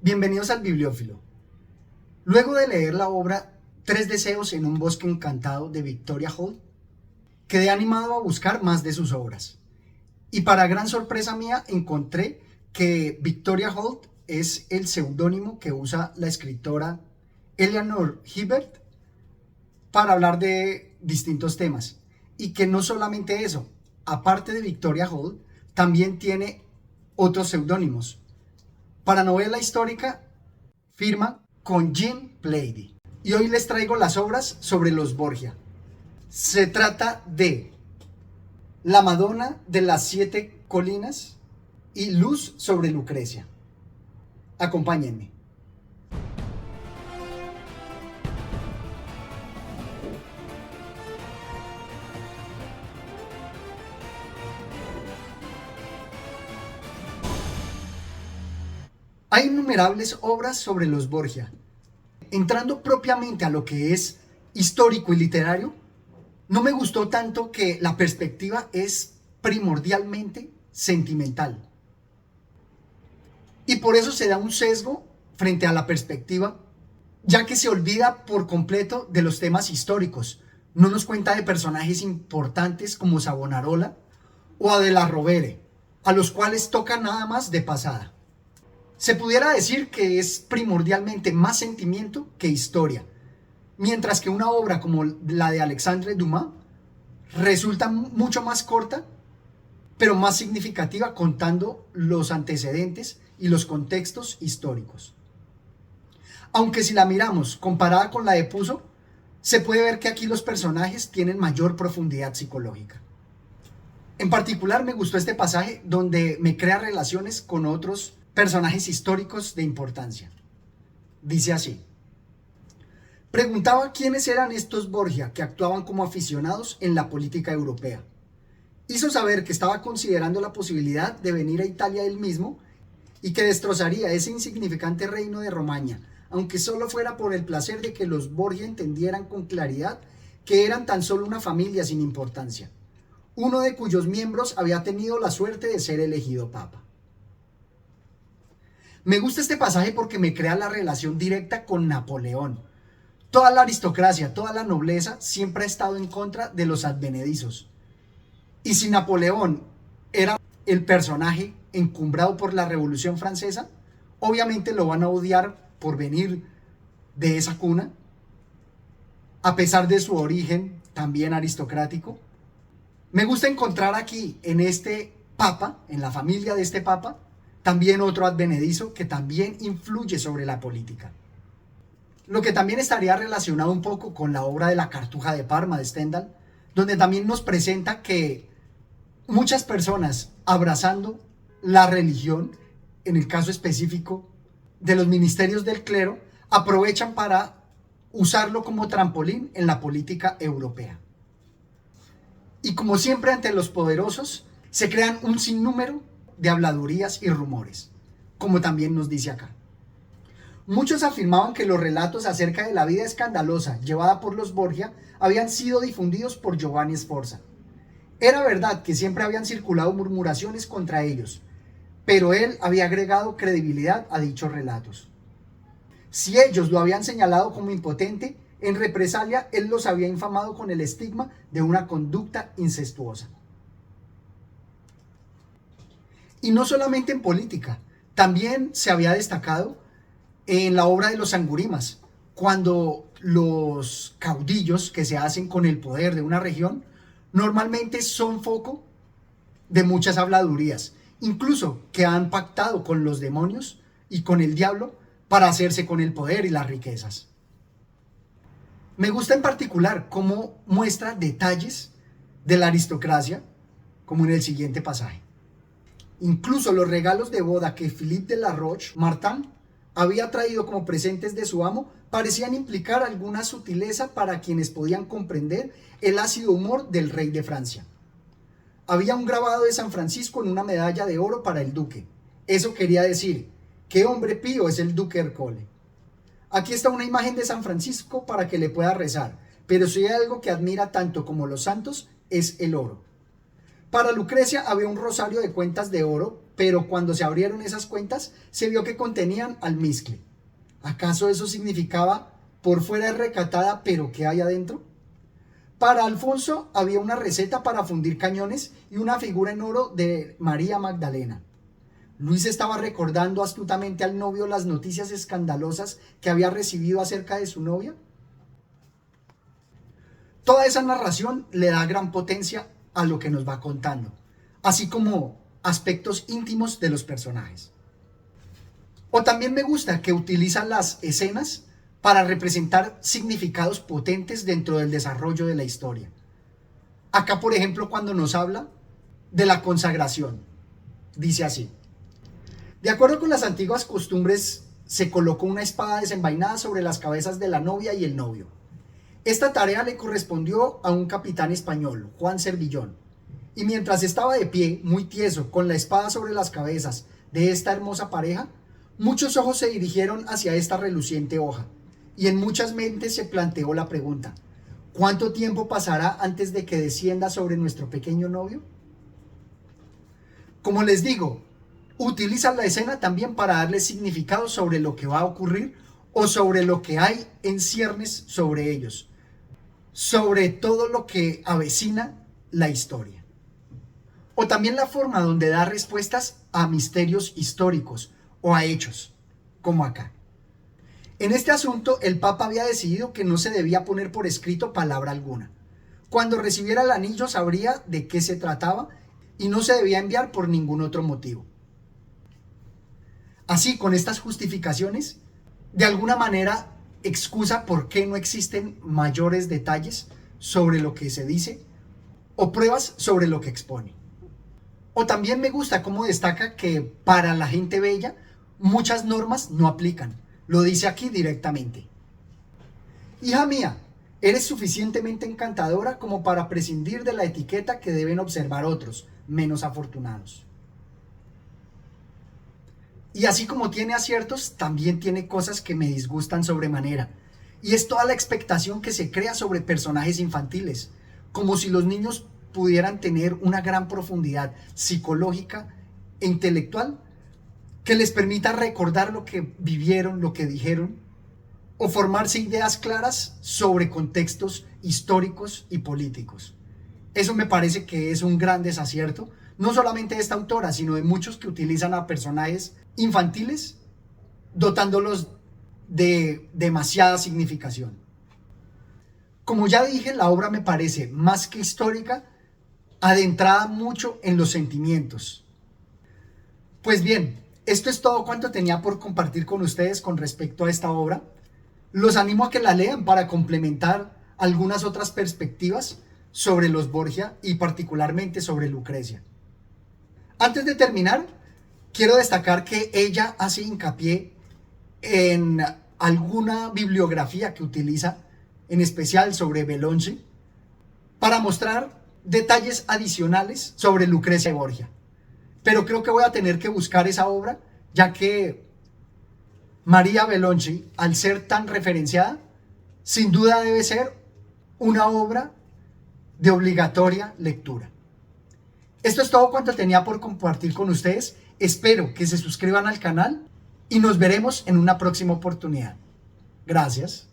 Bienvenidos al Bibliófilo. Luego de leer la obra Tres deseos en un bosque encantado de Victoria Holt, quedé animado a buscar más de sus obras. Y para gran sorpresa mía encontré que Victoria Holt es el seudónimo que usa la escritora Eleanor Hibbert para hablar de distintos temas. Y que no solamente eso, aparte de Victoria Holt, también tiene otros seudónimos. Para novela histórica firma con Jean Plaidy. Y hoy les traigo las obras sobre los Borgia. Se trata de La Madonna de las Siete Colinas y Luz sobre Lucrecia. Acompáñenme. Hay innumerables obras sobre los Borgia. Entrando propiamente a lo que es histórico y literario, no me gustó tanto que la perspectiva es primordialmente sentimental. Y por eso se da un sesgo frente a la perspectiva, ya que se olvida por completo de los temas históricos. No nos cuenta de personajes importantes como Savonarola o a de la Rovere, a los cuales toca nada más de pasada. Se pudiera decir que es primordialmente más sentimiento que historia, mientras que una obra como la de Alexandre Dumas resulta mucho más corta, pero más significativa contando los antecedentes y los contextos históricos. Aunque si la miramos comparada con la de Puzo, se puede ver que aquí los personajes tienen mayor profundidad psicológica. En particular me gustó este pasaje donde me crea relaciones con otros personajes históricos de importancia. Dice así: preguntaba quiénes eran estos Borgia que actuaban como aficionados en la política europea. Hizo saber que estaba considerando la posibilidad de venir a Italia él mismo y que destrozaría ese insignificante reino de Romaña, aunque solo fuera por el placer de que los Borgia entendieran con claridad que eran tan solo una familia sin importancia, uno de cuyos miembros había tenido la suerte de ser elegido papa. Me gusta este pasaje porque me crea la relación directa con Napoleón. Toda la aristocracia, toda la nobleza siempre ha estado en contra de los advenedizos. Y si Napoleón era el personaje encumbrado por la Revolución Francesa, obviamente lo van a odiar por venir de esa cuna, a pesar de su origen también aristocrático. Me gusta encontrar aquí en este papa, en la familia de este papa, también otro advenedizo que también influye sobre la política. Lo que también estaría relacionado un poco con la obra de La Cartuja de Parma de Stendhal, donde también nos presenta que muchas personas abrazando la religión, en el caso específico de los ministerios del clero, aprovechan para usarlo como trampolín en la política europea. Y como siempre ante los poderosos, se crean un sinnúmero de habladurías y rumores, como también nos dice acá. Muchos afirmaban que los relatos acerca de la vida escandalosa llevada por los Borgia habían sido difundidos por Giovanni Sforza. Era verdad que siempre habían circulado murmuraciones contra ellos, pero él había agregado credibilidad a dichos relatos. Si ellos lo habían señalado como impotente, en represalia él los había infamado con el estigma de una conducta incestuosa. Y no solamente en política, también se había destacado en la obra de los Angurimas, cuando los caudillos que se hacen con el poder de una región normalmente son foco de muchas habladurías, incluso que han pactado con los demonios y con el diablo para hacerse con el poder y las riquezas. Me gusta en particular cómo muestra detalles de la aristocracia, como en el siguiente pasaje. Incluso los regalos de boda que Philippe de la Roche-Martin había traído como presentes de su amo parecían implicar alguna sutileza para quienes podían comprender el ácido humor del rey de Francia. Había un grabado de San Francisco en una medalla de oro para el duque. Eso quería decir, qué hombre pío es el duque Ercole. Aquí está una imagen de San Francisco para que le pueda rezar, pero si hay algo que admira tanto como los santos es el oro. Para Lucrecia había un rosario de cuentas de oro pero cuando se abrieron esas cuentas se vio que contenían almizcle. ¿Acaso eso significaba por fuera es recatada, pero qué hay adentro? Para Alfonso había una receta para fundir cañones y una figura en oro de María Magdalena. Luis estaba recordando astutamente al novio las noticias escandalosas que había recibido acerca de su novia. Toda esa narración le da gran potencia a lo que nos va contando, así como aspectos íntimos de los personajes. O también me gusta que utiliza las escenas para representar significados potentes dentro del desarrollo de la historia. Acá, por ejemplo, cuando nos habla de la consagración, dice así: de acuerdo con las antiguas costumbres, se colocó una espada desenvainada sobre las cabezas de la novia y el novio. Esta tarea le correspondió a un capitán español, Juan Cervillón, y mientras estaba de pie, muy tieso, con la espada sobre las cabezas de esta hermosa pareja, muchos ojos se dirigieron hacia esta reluciente hoja, y en muchas mentes se planteó la pregunta: ¿cuánto tiempo pasará antes de que descienda sobre nuestro pequeño novio? Como les digo, utilizan la escena también para darle significado sobre lo que va a ocurrir o sobre lo que hay en ciernes sobre ellos, sobre todo lo que avecina la historia. O también la forma donde da respuestas a misterios históricos o a hechos, como acá. En este asunto, el Papa había decidido que no se debía poner por escrito palabra alguna. Cuando recibiera el anillo sabría de qué se trataba y no se debía enviar por ningún otro motivo. Así, con estas justificaciones, de alguna manera excusa por qué no existen mayores detalles sobre lo que se dice o pruebas sobre lo que expone. O también me gusta cómo destaca que para la gente bella muchas normas no aplican. Lo dice aquí directamente: hija mía, eres suficientemente encantadora como para prescindir de la etiqueta que deben observar otros, menos afortunados. Y así como tiene aciertos, también tiene cosas que me disgustan sobremanera. Y es toda la expectación que se crea sobre personajes infantiles, como si los niños pudieran tener una gran profundidad psicológica e intelectual que les permita recordar lo que vivieron, lo que dijeron, o formarse ideas claras sobre contextos históricos y políticos. Eso me parece que es un gran desacierto, no solamente de esta autora, sino de muchos que utilizan a personajes infantiles, dotándolos de demasiada significación. Como ya dije, la obra me parece más que histórica, adentrada mucho en los sentimientos. Pues bien, esto es todo cuanto tenía por compartir con ustedes con respecto a esta obra. Los animo a que la lean para complementar algunas otras perspectivas sobre los Borgia y particularmente sobre Lucrecia. Antes de terminar, quiero destacar que ella hace hincapié en alguna bibliografía que utiliza, en especial sobre Bellocchio, para mostrar detalles adicionales sobre Lucrecia y Borgia. Pero creo que voy a tener que buscar esa obra, ya que María Bellocchio, al ser tan referenciada, sin duda debe ser una obra de obligatoria lectura. Esto es todo cuanto tenía por compartir con ustedes. Espero que se suscriban al canal y nos veremos en una próxima oportunidad. Gracias.